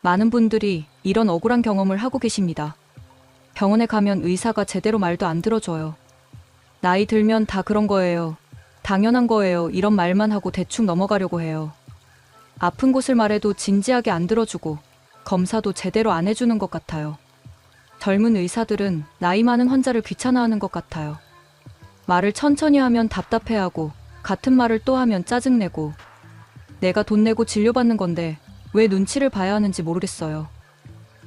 많은 분들이 이런 억울한 경험을 하고 계십니다. 병원에 가면 의사가 제대로 말도 안 들어줘요. 나이 들면 다 그런 거예요. 당연한 거예요. 이런 말만 하고 대충 넘어가려고 해요. 아픈 곳을 말해도 진지하게 안 들어주고 검사도 제대로 안 해주는 것 같아요. 젊은 의사들은 나이 많은 환자를 귀찮아하는 것 같아요. 말을 천천히 하면 답답해하고 같은 말을 또 하면 짜증내고 내가 돈 내고 진료받는 건데 왜 눈치를 봐야 하는지 모르겠어요.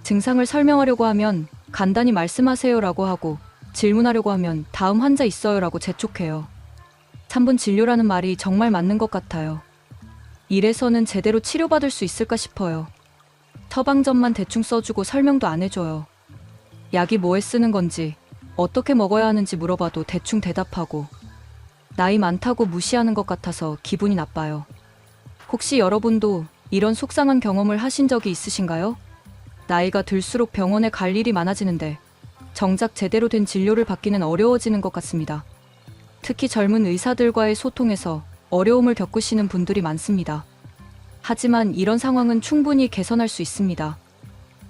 증상을 설명하려고 하면 간단히 말씀하세요라고 하고 질문하려고 하면 다음 환자 있어요라고 재촉해요. 3분 진료라는 말이 정말 맞는 것 같아요. 이래서는 제대로 치료받을 수 있을까 싶어요. 처방전만 대충 써주고 설명도 안 해줘요. 약이 뭐에 쓰는 건지 어떻게 먹어야 하는지 물어봐도 대충 대답하고 나이 많다고 무시하는 것 같아서 기분이 나빠요. 혹시 여러분도 이런 속상한 경험을 하신 적이 있으신가요? 나이가 들수록 병원에 갈 일이 많아지는데 정작 제대로 된 진료를 받기는 어려워지는 것 같습니다. 특히 젊은 의사들과의 소통에서 어려움을 겪으시는 분들이 많습니다. 하지만 이런 상황은 충분히 개선할 수 있습니다.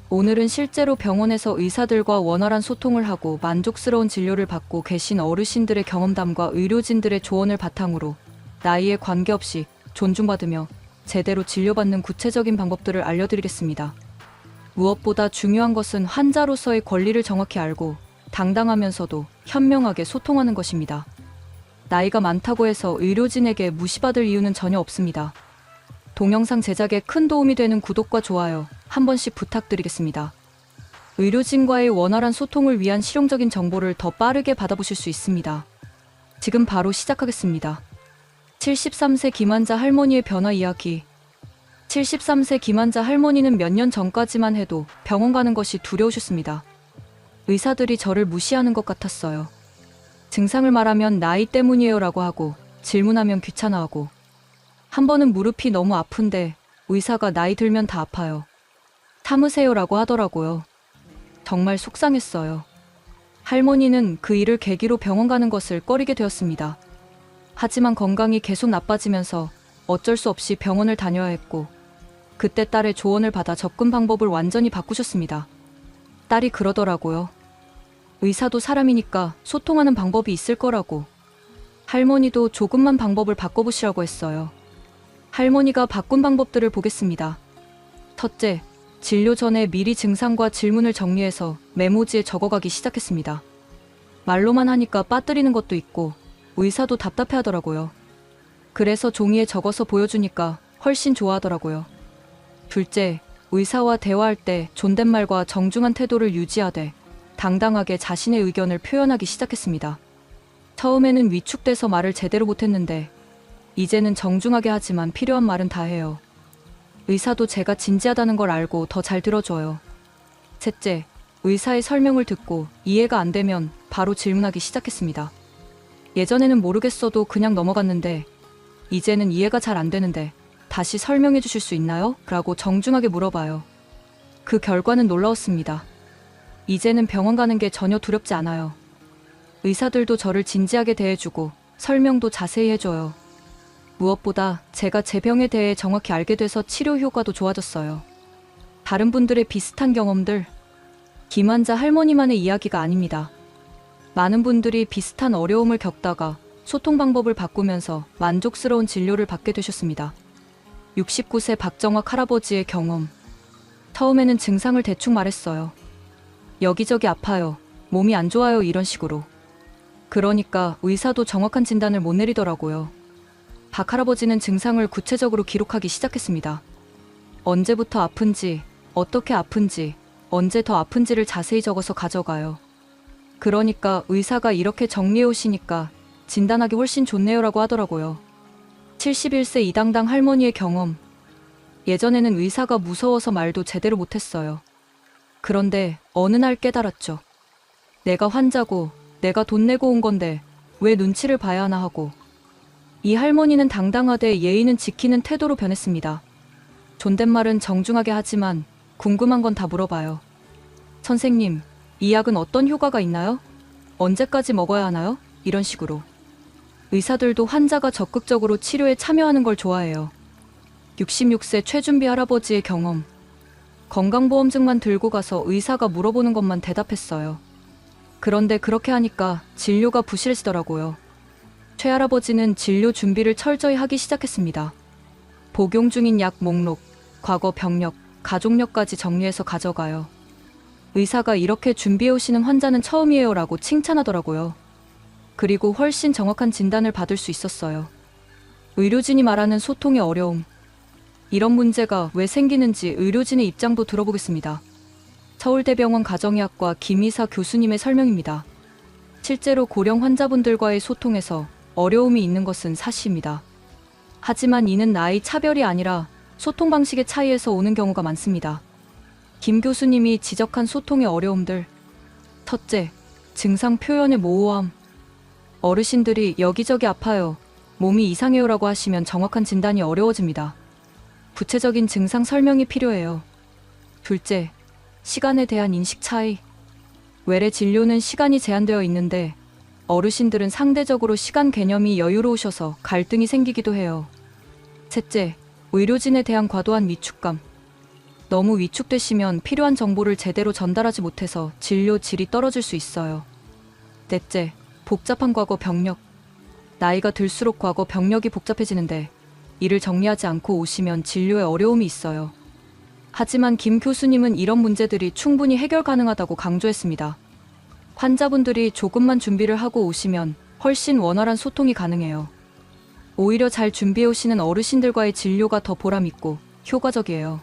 오늘은 실제로 병원에서 의사들과 원활한 소통을 하고 만족스러운 진료를 받고 계신 어르신들의 경험담과 의료진들의 조언을 바탕으로 나이에 관계없이 존중받으며 제대로 진료받는 구체적인 방법들을 알려드리겠습니다. 무엇보다 중요한 것은 환자로서의 권리를 정확히 알고 당당하면서도 현명하게 소통하는 것입니다. 나이가 많다고 해서 의료진에게 무시받을 이유는 전혀 없습니다. 동영상 제작에 큰 도움이 되는 구독과 좋아요 한 번씩 부탁드리겠습니다. 의료진과의 원활한 소통을 위한 실용적인 정보를 더 빠르게 받아보실 수 있습니다. 지금 바로 시작하겠습니다. 73세 김환자 할머니의 변화 이야기. 73세 김환자 할머니는 몇 년 전까지만 해도 병원 가는 것이 두려우셨습니다. 의사들이 저를 무시하는 것 같았어요. 증상을 말하면 나이 때문이에요 라고 하고 질문하면 귀찮아하고 한 번은 무릎이 너무 아픈데 의사가 나이 들면 다 아파요. 참으세요 라고 하더라고요. 정말 속상했어요. 할머니는 그 일을 계기로 병원 가는 것을 꺼리게 되었습니다. 하지만 건강이 계속 나빠지면서 어쩔 수 없이 병원을 다녀야 했고 그때 딸의 조언을 받아 접근 방법을 완전히 바꾸셨습니다. 딸이 그러더라고요. 의사도 사람이니까 소통하는 방법이 있을 거라고. 할머니도 조금만 방법을 바꿔보시라고 했어요. 할머니가 바꾼 방법들을 보겠습니다. 첫째, 진료 전에 미리 증상과 질문을 정리해서 메모지에 적어가기 시작했습니다. 말로만 하니까 빠뜨리는 것도 있고 의사도 답답해하더라고요. 그래서 종이에 적어서 보여주니까 훨씬 좋아하더라고요. 둘째, 의사와 대화할 때 존댓말과 정중한 태도를 유지하되 당당하게 자신의 의견을 표현하기 시작했습니다. 처음에는 위축돼서 말을 제대로 못했는데 이제는 정중하게 하지만 필요한 말은 다 해요. 의사도 제가 진지하다는 걸 알고 더 잘 들어줘요. 셋째, 의사의 설명을 듣고 이해가 안 되면 바로 질문하기 시작했습니다. 예전에는 모르겠어도 그냥 넘어갔는데 이제는 이해가 잘 안 되는데 다시 설명해 주실 수 있나요? 라고 정중하게 물어봐요. 그 결과는 놀라웠습니다. 이제는 병원 가는 게 전혀 두렵지 않아요. 의사들도 저를 진지하게 대해주고 설명도 자세히 해줘요. 무엇보다 제가 제 병에 대해 정확히 알게 돼서 치료 효과도 좋아졌어요. 다른 분들의 비슷한 경험들, 김환자 할머니만의 이야기가 아닙니다. 많은 분들이 비슷한 어려움을 겪다가 소통 방법을 바꾸면서 만족스러운 진료를 받게 되셨습니다. 69세 박정학 할아버지의 경험. 처음에는 증상을 대충 말했어요. 여기저기 아파요. 몸이 안 좋아요. 이런 식으로. 그러니까 의사도 정확한 진단을 못 내리더라고요. 박 할아버지는 증상을 구체적으로 기록하기 시작했습니다. 언제부터 아픈지, 어떻게 아픈지, 언제 더 아픈지를 자세히 적어서 가져가요. 그러니까 의사가 이렇게 정리해 오시니까 진단하기 훨씬 좋네요라고 하더라고요. 71세 이당당 할머니의 경험. 예전에는 의사가 무서워서 말도 제대로 못했어요. 그런데 어느 날 깨달았죠. 내가 환자고 내가 돈 내고 온 건데 왜 눈치를 봐야 하나 하고. 이 할머니는 당당하되 예의는 지키는 태도로 변했습니다. 존댓말은 정중하게 하지만 궁금한 건 다 물어봐요. 선생님, 이 약은 어떤 효과가 있나요? 언제까지 먹어야 하나요? 이런 식으로. 의사들도 환자가 적극적으로 치료에 참여하는 걸 좋아해요. 66세 최준비 할아버지의 경험. 건강보험증만 들고 가서 의사가 물어보는 것만 대답했어요. 그런데 그렇게 하니까 진료가 부실해지더라고요. 최할아버지는 진료 준비를 철저히 하기 시작했습니다. 복용 중인 약 목록, 과거 병력, 가족력까지 정리해서 가져가요. 의사가 이렇게 준비해 오시는 환자는 처음이에요 라고 칭찬하더라고요. 그리고 훨씬 정확한 진단을 받을 수 있었어요. 의료진이 말하는 소통의 어려움. 이런 문제가 왜 생기는지 의료진의 입장도 들어보겠습니다. 서울대병원 가정의학과 김이사 교수님의 설명입니다. 실제로 고령 환자분들과의 소통에서 어려움이 있는 것은 사실입니다. 하지만 이는 나이 차별이 아니라 소통 방식의 차이에서 오는 경우가 많습니다. 김 교수님이 지적한 소통의 어려움들. 첫째, 증상 표현의 모호함. 어르신들이 여기저기 아파요, 몸이 이상해요라고 하시면 정확한 진단이 어려워집니다. 구체적인 증상 설명이 필요해요. 둘째, 시간에 대한 인식 차이. 외래 진료는 시간이 제한되어 있는데 어르신들은 상대적으로 시간 개념이 여유로우셔서 갈등이 생기기도 해요. 셋째, 의료진에 대한 과도한 위축감. 너무 위축되시면 필요한 정보를 제대로 전달하지 못해서 진료 질이 떨어질 수 있어요. 넷째, 복잡한 과거 병력. 나이가 들수록 과거 병력이 복잡해지는데 이를 정리하지 않고 오시면 진료에 어려움이 있어요. 하지만 김 교수님은 이런 문제들이 충분히 해결 가능하다고 강조했습니다. 환자분들이 조금만 준비를 하고 오시면 훨씬 원활한 소통이 가능해요. 오히려 잘 준비해 오시는 어르신들과의 진료가 더 보람있고 효과적이에요.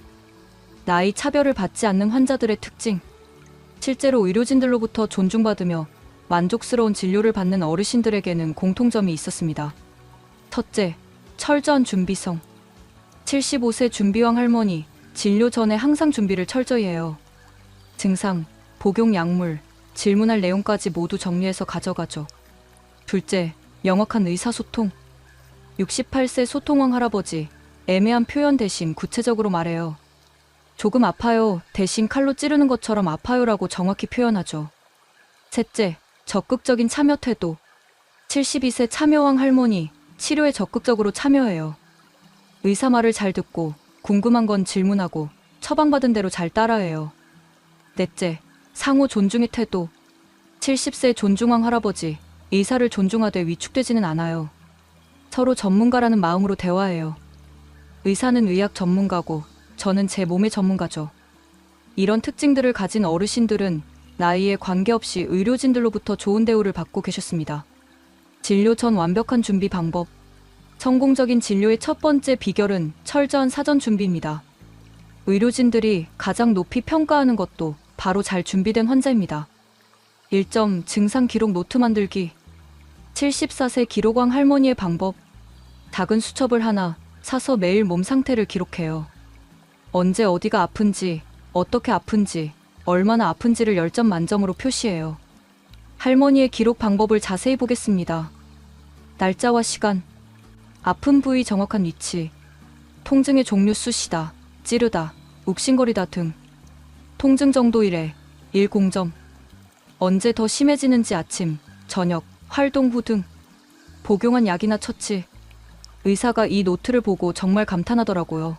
나이 차별을 받지 않는 환자들의 특징. 실제로 의료진들로부터 존중받으며 만족스러운 진료를 받는 어르신들에게는 공통점이 있었습니다. 첫째, 철저한 준비성. 75세 준비왕 할머니, 진료 전에 항상 준비를 철저히 해요. 증상, 복용 약물, 질문할 내용까지 모두 정리해서 가져가죠. 둘째, 명확한 의사소통. 68세 소통왕 할아버지, 애매한 표현 대신 구체적으로 말해요. 조금 아파요 대신 칼로 찌르는 것처럼 아파요라고 정확히 표현하죠. 셋째, 적극적인 참여 태도. 72세 참여왕 할머니, 치료에 적극적으로 참여해요. 의사 말을 잘 듣고 궁금한 건 질문하고 처방받은 대로 잘 따라해요. 넷째, 상호 존중의 태도. 70세 존중왕 할아버지, 의사를 존중하되 위축되지는 않아요. 서로 전문가라는 마음으로 대화해요. 의사는 의학 전문가고 저는 제 몸의 전문가죠. 이런 특징들을 가진 어르신들은 나이에 관계없이 의료진들로부터 좋은 대우를 받고 계셨습니다. 진료 전 완벽한 준비 방법. 성공적인 진료의 첫 번째 비결은 철저한 사전 준비입니다. 의료진들이 가장 높이 평가하는 것도 바로 잘 준비된 환자입니다. 1점 증상 기록 노트 만들기. 74세 기록왕 할머니의 방법. 작은 수첩을 하나 사서 매일 몸 상태를 기록해요. 언제 어디가 아픈지, 어떻게 아픈지, 얼마나 아픈지를 10점 만점으로 표시해요. 할머니의 기록 방법을 자세히 보겠습니다. 날짜와 시간, 아픈 부위 정확한 위치, 통증의 종류 쑤시다, 찌르다, 욱신거리다 등, 통증 정도 1회, 1공점, 언제 더 심해지는지 아침, 저녁, 활동 후 등, 복용한 약이나 처치. 의사가 이 노트를 보고 정말 감탄하더라고요.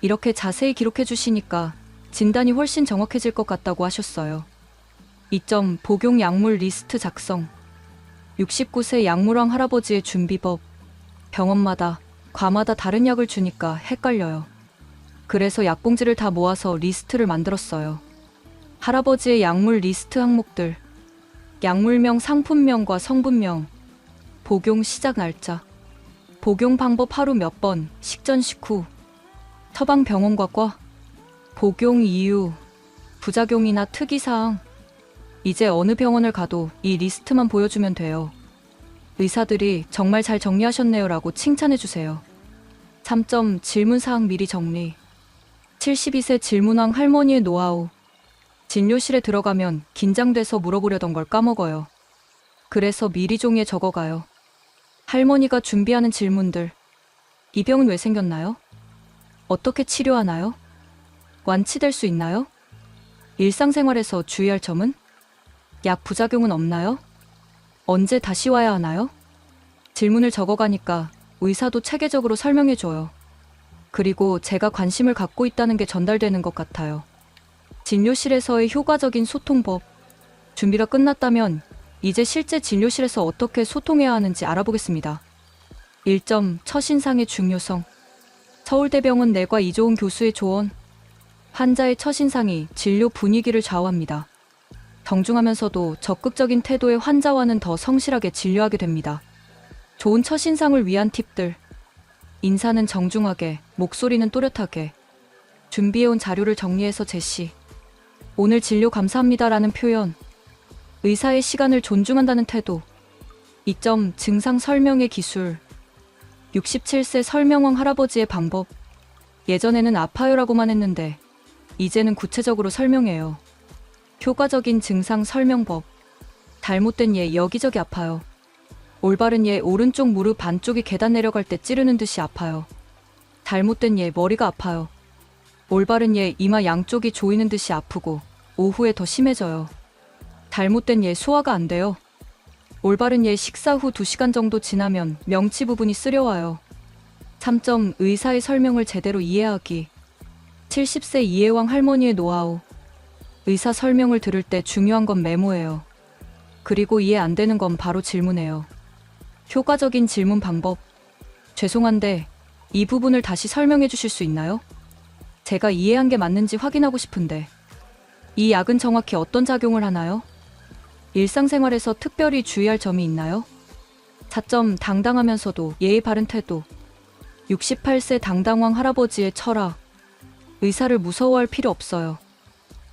이렇게 자세히 기록해 주시니까 진단이 훨씬 정확해질 것 같다고 하셨어요. 2점 복용 약물 리스트 작성. 69세 약물왕 할아버지의 준비법. 병원마다, 과마다 다른 약을 주니까 헷갈려요. 그래서 약봉지를 다 모아서 리스트를 만들었어요. 할아버지의 약물 리스트 항목들. 약물명, 상품명과 성분명. 복용 시작 날짜. 복용 방법 하루 몇 번, 식전 식후. 처방 병원과 과. 복용 이유, 부작용이나 특이사항. 이제 어느 병원을 가도 이 리스트만 보여주면 돼요. 의사들이 정말 잘 정리하셨네요 라고 칭찬해주세요. 3점 질문사항 미리 정리. 72세 질문왕 할머니의 노하우. 진료실에 들어가면 긴장돼서 물어보려던 걸 까먹어요. 그래서 미리 종이에 적어가요. 할머니가 준비하는 질문들. 이 병은 왜 생겼나요? 어떻게 치료하나요? 완치될 수 있나요? 일상생활에서 주의할 점은? 약 부작용은 없나요? 언제 다시 와야 하나요? 질문을 적어가니까 의사도 체계적으로 설명해줘요. 그리고 제가 관심을 갖고 있다는 게 전달되는 것 같아요. 진료실에서의 효과적인 소통법. 준비가 끝났다면 이제 실제 진료실에서 어떻게 소통해야 하는지 알아보겠습니다. 1점. 첫인상의 중요성. 서울대병원 내과 이조은 교수의 조언. 환자의 첫인상이 진료 분위기를 좌우합니다. 정중하면서도 적극적인 태도의 환자와는 더 성실하게 진료하게 됩니다. 좋은 첫인상을 위한 팁들. 인사는 정중하게, 목소리는 또렷하게. 준비해온 자료를 정리해서 제시. 오늘 진료 감사합니다라는 표현. 의사의 시간을 존중한다는 태도. 2점. 증상 설명의 기술. 67세 설명왕 할아버지의 방법. 예전에는 아파요라고만 했는데 이제는 구체적으로 설명해요. 효과적인 증상 설명법. 잘못된 예 여기저기 아파요. 올바른 예 오른쪽 무릎 반쪽이 계단 내려갈 때 찌르는 듯이 아파요. 잘못된 예 머리가 아파요. 올바른 예 이마 양쪽이 조이는 듯이 아프고 오후에 더 심해져요. 잘못된 예 소화가 안 돼요. 올바른 예 식사 후 2시간 정도 지나면 명치 부분이 쓰려와요. 3점. 의사의 설명을 제대로 이해하기. 70세 이해왕 할머니의 노하우. 의사 설명을 들을 때 중요한 건 메모예요. 그리고 이해 안 되는 건 바로 질문해요. 효과적인 질문 방법. 죄송한데 이 부분을 다시 설명해 주실 수 있나요? 제가 이해한 게 맞는지 확인하고 싶은데. 이 약은 정확히 어떤 작용을 하나요? 일상생활에서 특별히 주의할 점이 있나요? 4점. 당당하면서도 예의 바른 태도. 68세 당당왕 할아버지의 철학. 의사를 무서워할 필요 없어요.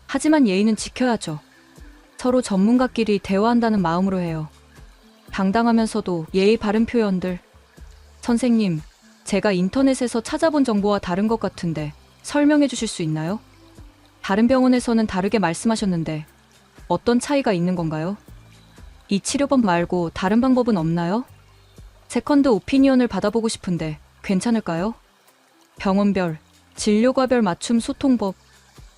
하지만 예의는 지켜야죠. 서로 전문가끼리 대화한다는 마음으로 해요. 당당하면서도 예의 바른 표현들. 선생님, 제가 인터넷에서 찾아본 정보와 다른 것 같은데 설명해 주실 수 있나요? 다른 병원에서는 다르게 말씀하셨는데 어떤 차이가 있는 건가요? 이 치료법 말고 다른 방법은 없나요? 세컨드 오피니언을 받아보고 싶은데 괜찮을까요? 병원별, 진료과별 맞춤 소통법.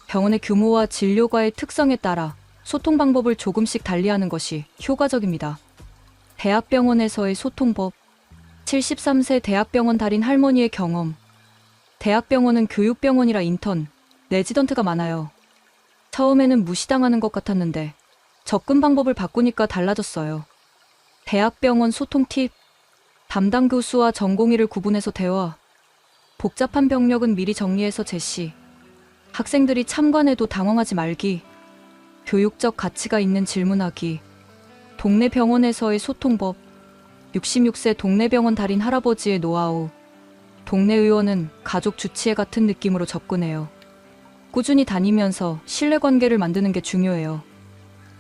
병원의 규모와 진료과의 특성에 따라 소통 방법을 조금씩 달리하는 것이 효과적입니다. 대학병원에서의 소통법. 73세 대학병원 달인 할머니의 경험. 대학병원은 교육병원이라 인턴, 레지던트가 많아요. 처음에는 무시당하는 것 같았는데 접근 방법을 바꾸니까 달라졌어요. 대학병원 소통 팁. 담당 교수와 전공의를 구분해서 대화. 복잡한 병력은 미리 정리해서 제시. 학생들이 참관해도 당황하지 말기. 교육적 가치가 있는 질문하기. 동네 병원에서의 소통법. 66세 동네 병원 달인 할아버지의 노하우. 동네 의원은 가족 주치의 같은 느낌으로 접근해요. 꾸준히 다니면서 신뢰관계를 만드는 게 중요해요.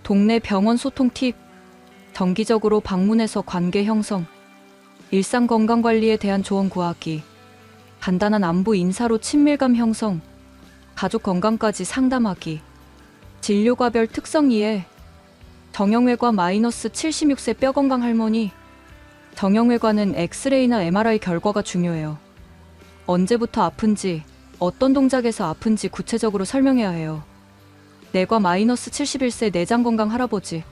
동네 병원 소통 팁. 정기적으로 방문해서 관계 형성. 일상 건강관리에 대한 조언 구하기. 간단한 안부 인사로 친밀감 형성. 가족 건강까지 상담하기. 진료과별 특성 이해. 정형외과 마이너스 76세 뼈건강 할머니. 정형외과는 엑스레이나 MRI 결과가 중요해요. 언제부터 아픈지, 어떤 동작에서 아픈지 구체적으로 설명해야 해요. 내과 마이너스 71세 내장건강 할아버지.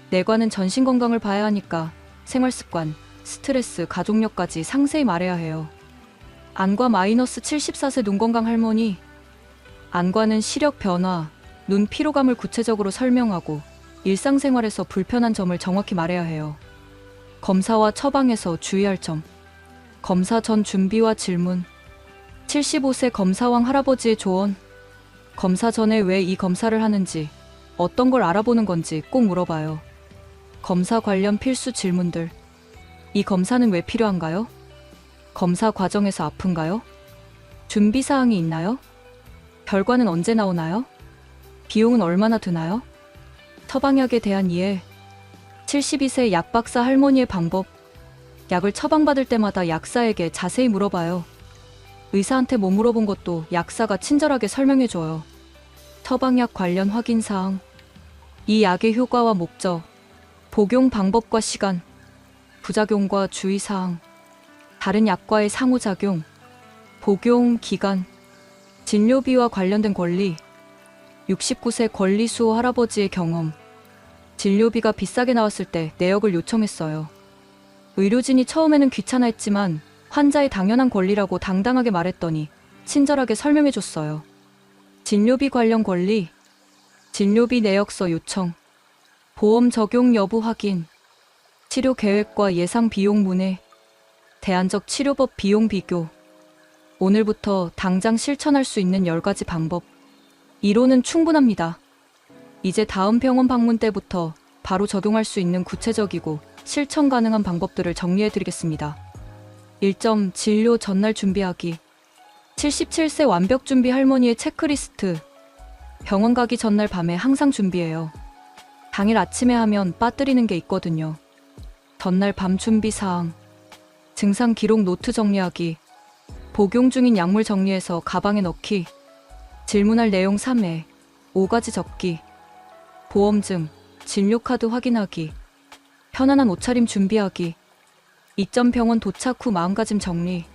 내과는 전신 건강을 봐야 하니까 생활습관, 스트레스, 가족력까지 상세히 말해야 해요. 안과 마이너스 74세 눈건강 할머니. 안과는 시력 변화, 눈 피로감을 구체적으로 설명하고 일상생활에서 불편한 점을 정확히 말해야 해요. 검사와 처방에서 주의할 점. 검사 전 준비와 질문. 75세 검사왕 할아버지의 조언. 검사 전에 왜 이 검사를 하는지, 어떤 걸 알아보는 건지 꼭 물어봐요. 검사 관련 필수 질문들. 이 검사는 왜 필요한가요? 검사 과정에서 아픈가요? 준비사항이 있나요? 결과는 언제 나오나요? 비용은 얼마나 드나요? 처방약에 대한 이해. 72세 약박사 할머니의 방법. 약을 처방받을 때마다 약사에게 자세히 물어봐요. 의사한테 못 물어본 것도 약사가 친절하게 설명해줘요. 처방약 관련 확인사항. 이 약의 효과와 목적, 복용 방법과 시간, 부작용과 주의사항, 다른 약과의 상호작용, 복용 기간, 진료비와 관련된 권리. 69세 권리수호 할아버지의 경험. 진료비가 비싸게 나왔을 때 내역을 요청했어요. 의료진이 처음에는 귀찮아했지만 환자의 당연한 권리라고 당당하게 말했더니 친절하게 설명해줬어요. 진료비 관련 권리, 진료비 내역서 요청, 보험 적용 여부 확인, 치료 계획과 예상 비용 문의, 대안적 치료법 비용 비교, 오늘부터 당장 실천할 수 있는 10가지 방법. 이론은 충분합니다. 이제 다음 병원 방문 때부터 바로 적용할 수 있는 구체적이고 실천 가능한 방법들을 정리해드리겠습니다. 1점 진료 전날 준비하기. 77세 완벽 준비 할머니의 체크리스트. 병원 가기 전날 밤에 항상 준비해요. 당일 아침에 하면 빠뜨리는 게 있거든요. 전날 밤 준비 사항. 증상 기록 노트 정리하기. 복용 중인 약물 정리해서 가방에 넣기. 질문할 내용 3회, 5가지 적기. 보험증, 진료카드 확인하기. 편안한 옷차림 준비하기. 2점 병원 도착 후 마음가짐 정리.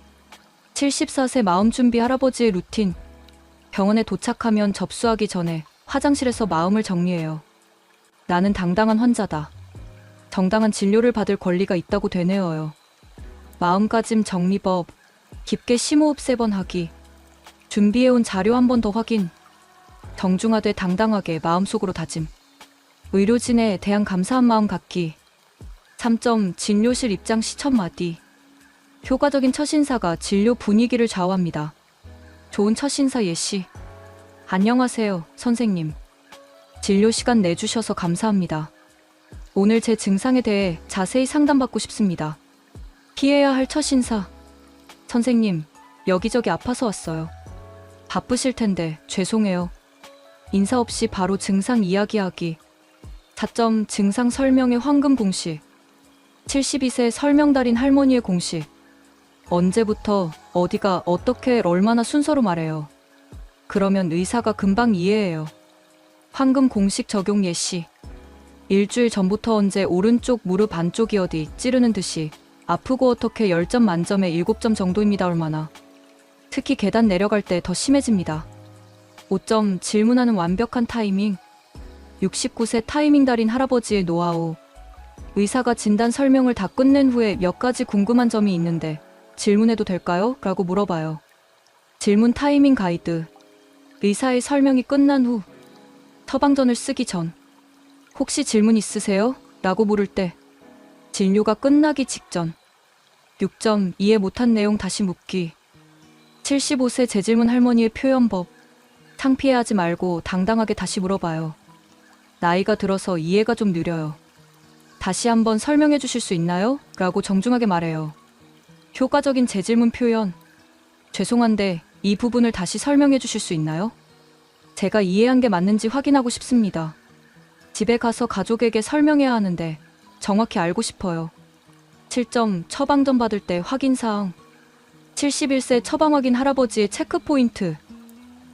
74세 마음 준비 할아버지의 루틴. 병원에 도착하면 접수하기 전에 화장실에서 마음을 정리해요. 나는 당당한 환자다. 정당한 진료를 받을 권리가 있다고 되뇌어요. 마음가짐 정리법. 깊게 심호흡 3번 하기. 준비해온 자료 한 번 더 확인. 정중하되 당당하게 마음속으로 다짐. 의료진에 대한 감사한 마음 갖기. 3점 진료실 입장 시 첫 마디. 효과적인 첫인사가 진료 분위기를 좌우합니다. 좋은 첫인사 예시. 안녕하세요, 선생님. 진료 시간 내주셔서 감사합니다. 오늘 제 증상에 대해 자세히 상담받고 싶습니다. 피해야 할 첫인사. 선생님, 여기저기 아파서 왔어요. 바쁘실 텐데 죄송해요. 인사 없이 바로 증상 이야기하기. 4점 증상 설명의 황금 공식. 72세 설명달인 할머니의 공식. 언제부터, 어디가, 어떻게, 얼마나 순서로 말해요. 그러면 의사가 금방 이해해요. 황금 공식 적용 예시. 일주일 전부터 언제 오른쪽 무릎 안쪽이 어디 찌르는 듯이 아프고 어떻게 10점 만점에 7점 정도입니다. 얼마나. 특히 계단 내려갈 때 더 심해집니다. 5점 질문하는 완벽한 타이밍. 69세 타이밍 달인 할아버지의 노하우. 의사가 진단 설명을 다 끝낸 후에 몇 가지 궁금한 점이 있는데 질문해도 될까요? 라고 물어봐요. 질문 타이밍 가이드. 의사의 설명이 끝난 후 처방전을 쓰기 전. 혹시 질문 있으세요? 라고 물을 때. 진료가 끝나기 직전. 6점 이해 못한 내용 다시 묻기. 75세 재질문 할머니의 표현법. 창피해하지 말고 당당하게 다시 물어봐요. 나이가 들어서 이해가 좀 느려요. 다시 한번 설명해 주실 수 있나요? 라고 정중하게 말해요. 효과적인 재질문 표현. 죄송한데 이 부분을 다시 설명해 주실 수 있나요? 제가 이해한 게 맞는지 확인하고 싶습니다. 집에 가서 가족에게 설명해야 하는데 정확히 알고 싶어요. 7점 처방전 받을 때 확인사항. 71세 처방 확인 할아버지의 체크포인트.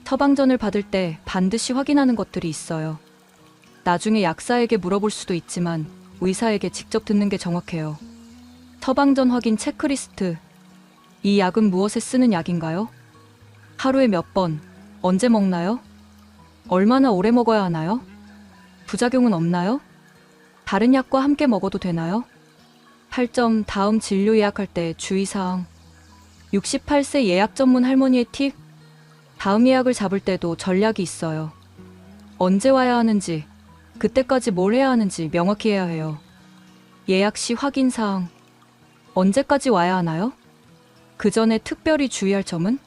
처방전을 받을 때 반드시 확인하는 것들이 있어요. 나중에 약사에게 물어볼 수도 있지만 의사에게 직접 듣는 게 정확해요. 처방전 확인 체크리스트. 이 약은 무엇에 쓰는 약인가요? 하루에 몇 번, 언제 먹나요? 얼마나 오래 먹어야 하나요? 부작용은 없나요? 다른 약과 함께 먹어도 되나요? 8점 다음 진료 예약할 때 주의사항. 68세 예약 전문 할머니의 팁. 다음 예약을 잡을 때도 전략이 있어요. 언제 와야 하는지, 그때까지 뭘 해야 하는지 명확히 해야 해요. 예약 시 확인사항. 언제까지 와야 하나요? 그 전에 특별히 주의할 점은?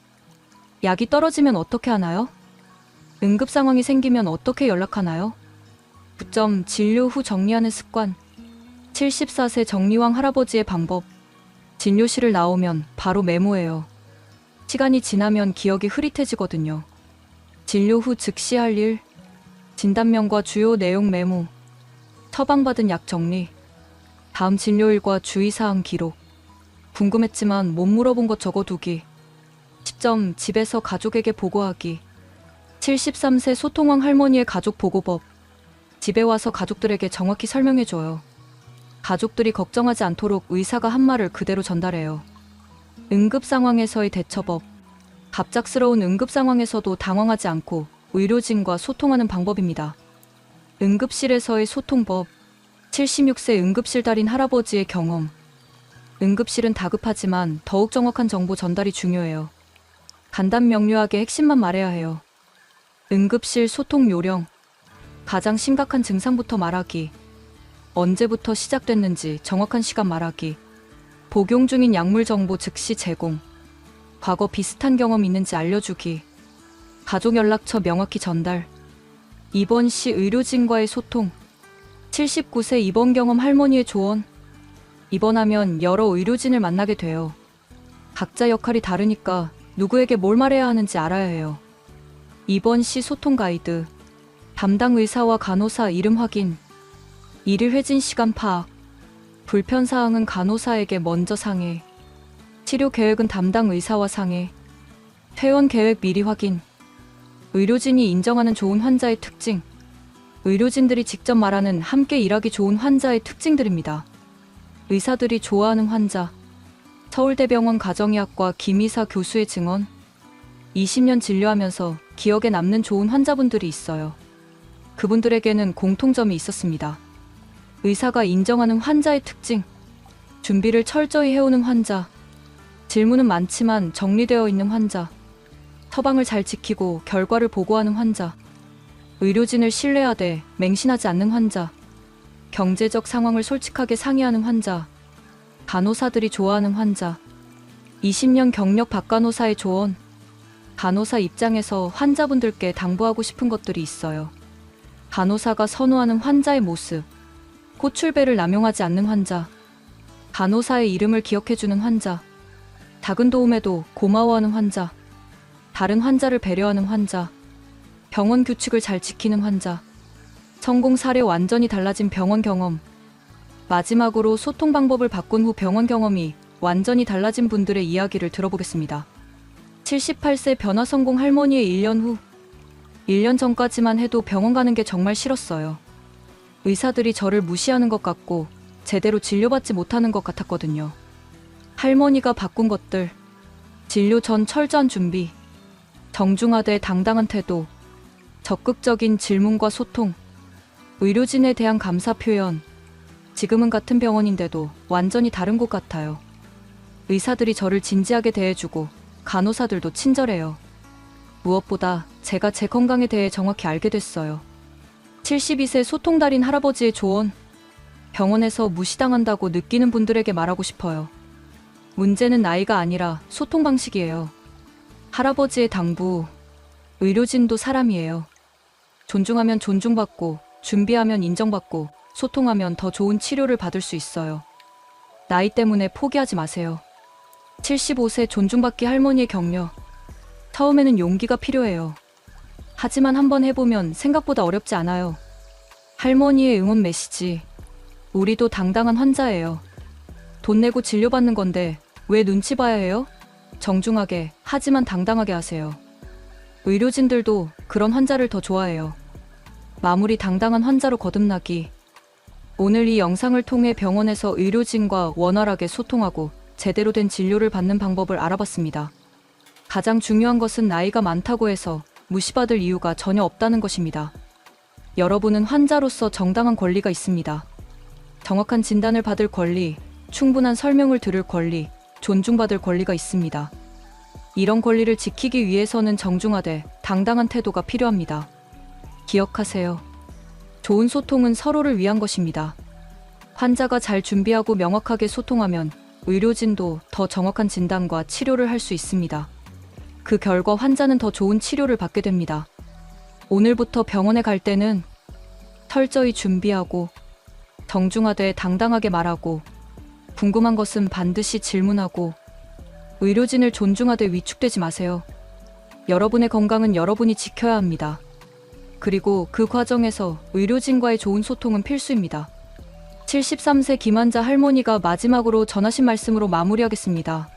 약이 떨어지면 어떻게 하나요? 응급 상황이 생기면 어떻게 연락하나요? 9점 진료 후 정리하는 습관. 74세 정리왕 할아버지의 방법. 진료실을 나오면 바로 메모해요. 시간이 지나면 기억이 흐릿해지거든요. 진료 후 즉시 할 일. 진단명과 주요 내용 메모. 처방받은 약 정리. 다음 진료일과 주의사항 기록. 궁금했지만 못 물어본 것 적어두기. 10점 집에서 가족에게 보고하기. 73세 소통왕 할머니의 가족 보고법. 집에 와서 가족들에게 정확히 설명해줘요. 가족들이 걱정하지 않도록 의사가 한 말을 그대로 전달해요. 응급 상황에서의 대처법. 갑작스러운 응급 상황에서도 당황하지 않고 의료진과 소통하는 방법입니다. 응급실에서의 소통법. 76세 응급실 달인 할아버지의 경험. 응급실은 다급하지만 더욱 정확한 정보 전달이 중요해요. 간단 명료하게 핵심만 말해야 해요. 응급실 소통 요령. 가장 심각한 증상부터 말하기. 언제부터 시작됐는지 정확한 시간 말하기. 복용 중인 약물 정보 즉시 제공. 과거 비슷한 경험 있는지 알려주기. 가족 연락처 명확히 전달. 입원 시 의료진과의 소통. 79세 입원 경험 할머니의 조언. 입원하면 여러 의료진을 만나게 돼요. 각자 역할이 다르니까 누구에게 뭘 말해야 하는지 알아야 해요. 입원 시 소통 가이드. 담당 의사와 간호사 이름 확인. 일일 회진 시간 파악. 불편사항은 간호사에게 먼저 상의. 치료 계획은 담당 의사와 상의. 퇴원 계획 미리 확인. 의료진이 인정하는 좋은 환자의 특징. 의료진들이 직접 말하는 함께 일하기 좋은 환자의 특징들입니다. 의사들이 좋아하는 환자. 서울대병원 가정의학과 김희사 교수의 증언. 20년 진료하면서 기억에 남는 좋은 환자분들이 있어요. 그분들에게는 공통점이 있었습니다. 의사가 인정하는 환자의 특징. 준비를 철저히 해오는 환자. 질문은 많지만 정리되어 있는 환자. 처방을 잘 지키고 결과를 보고하는 환자. 의료진을 신뢰하되 맹신하지 않는 환자. 경제적 상황을 솔직하게 상의하는 환자. 간호사들이 좋아하는 환자. 20년 경력 박간호사의 조언. 간호사 입장에서 환자분들께 당부하고 싶은 것들이 있어요. 간호사가 선호하는 환자의 모습. 호출배를 남용하지 않는 환자. 간호사의 이름을 기억해주는 환자. 작은 도움에도 고마워하는 환자. 다른 환자를 배려하는 환자. 병원 규칙을 잘 지키는 환자. 성공 사례 완전히 달라진 병원 경험. 마지막으로 소통 방법을 바꾼 후 병원 경험이 완전히 달라진 분들의 이야기를 들어보겠습니다. 78세 변화 성공 할머니의 1년 후. 1년 전까지만 해도 병원 가는 게 정말 싫었어요. 의사들이 저를 무시하는 것 같고 제대로 진료받지 못하는 것 같았거든요. 할머니가 바꾼 것들. 진료 전 철저한 준비. 정중하되 당당한 태도. 적극적인 질문과 소통. 의료진에 대한 감사 표현. 지금은 같은 병원인데도 완전히 다른 곳 같아요. 의사들이 저를 진지하게 대해주고 간호사들도 친절해요. 무엇보다 제가 제 건강에 대해 정확히 알게 됐어요. 72세 소통달인 할아버지의 조언. 병원에서 무시당한다고 느끼는 분들에게 말하고 싶어요. 문제는 나이가 아니라 소통 방식이에요. 할아버지의 당부. 의료진도 사람이에요. 존중하면 존중받고, 준비하면 인정받고, 소통하면 더 좋은 치료를 받을 수 있어요. 나이 때문에 포기하지 마세요. 75세 존중받기 할머니의 격려. 처음에는 용기가 필요해요. 하지만 한번 해보면 생각보다 어렵지 않아요. 할머니의 응원 메시지. 우리도 당당한 환자예요. 돈 내고 진료받는 건데 왜 눈치 봐야 해요? 정중하게, 하지만 당당하게 하세요. 의료진들도 그런 환자를 더 좋아해요. 마무리 당당한 환자로 거듭나기. 오늘 이 영상을 통해 병원에서 의료진과 원활하게 소통하고 제대로 된 진료를 받는 방법을 알아봤습니다. 가장 중요한 것은 나이가 많다고 해서 무시받을 이유가 전혀 없다는 것입니다. 여러분은 환자로서 정당한 권리가 있습니다. 정확한 진단을 받을 권리, 충분한 설명을 들을 권리, 존중받을 권리가 있습니다. 이런 권리를 지키기 위해서는 정중하되 당당한 태도가 필요합니다. 기억하세요. 좋은 소통은 서로를 위한 것입니다. 환자가 잘 준비하고 명확하게 소통하면 의료진도 더 정확한 진단과 치료를 할 수 있습니다. 그 결과 환자는 더 좋은 치료를 받게 됩니다. 오늘부터 병원에 갈 때는 철저히 준비하고 정중하되 당당하게 말하고 궁금한 것은 반드시 질문하고 의료진을 존중하되 위축되지 마세요. 여러분의 건강은 여러분이 지켜야 합니다. 그리고 그 과정에서 의료진과의 좋은 소통은 필수입니다. 73세 김환자 할머니가 마지막으로 전하신 말씀으로 마무리하겠습니다.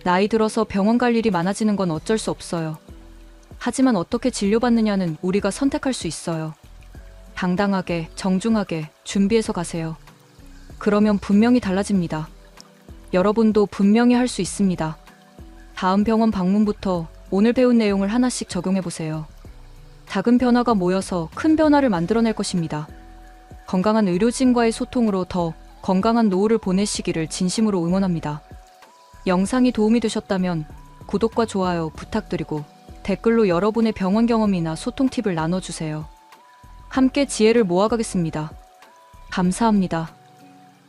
나이 들어서 병원 갈 일이 많아지는 건 어쩔 수 없어요. 하지만 어떻게 진료받느냐는 우리가 선택할 수 있어요. 당당하게, 정중하게 준비해서 가세요. 그러면 분명히 달라집니다. 여러분도 분명히 할 수 있습니다. 다음 병원 방문부터 오늘 배운 내용을 하나씩 적용해보세요. 작은 변화가 모여서 큰 변화를 만들어낼 것입니다. 건강한 의료진과의 소통으로 더 건강한 노후를 보내시기를 진심으로 응원합니다. 영상이 도움이 되셨다면 구독과 좋아요 부탁드리고 댓글로 여러분의 병원 경험이나 소통 팁을 나눠주세요. 함께 지혜를 모아가겠습니다. 감사합니다.